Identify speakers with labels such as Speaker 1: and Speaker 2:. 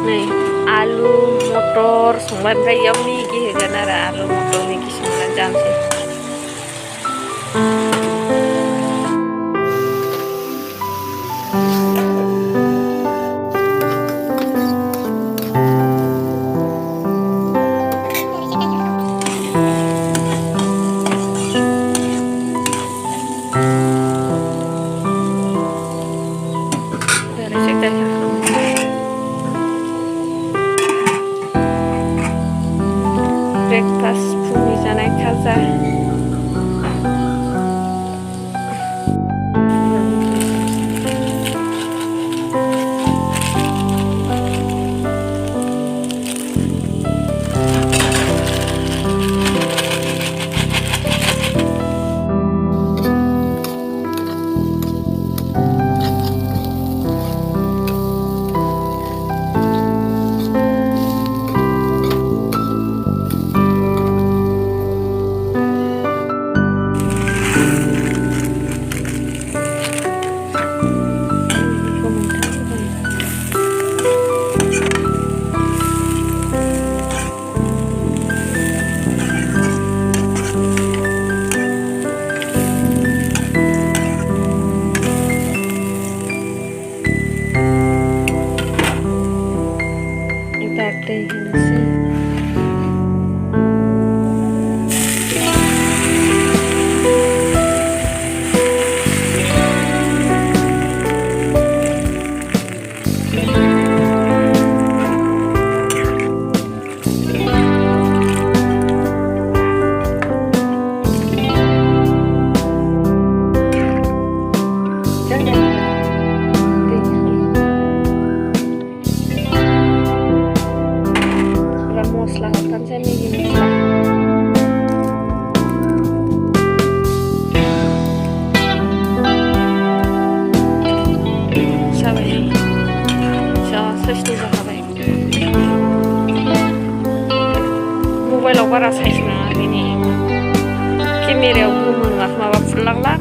Speaker 1: नै आलु मटर संबाय ओमफ्राय इयाव मेगि होगोन आरो आलु मटर मेगि संनानै जानोसै। ब्रेकफास्ट फुंनि जानाय खाजा दै होनोसै। Mosla hokan saya Meggi mosla. Sabai. Sesni जाखाबाय. मबाइलाव बारा साइज नङा बेनि केमेरायाव गोमो माबा फुरलांला।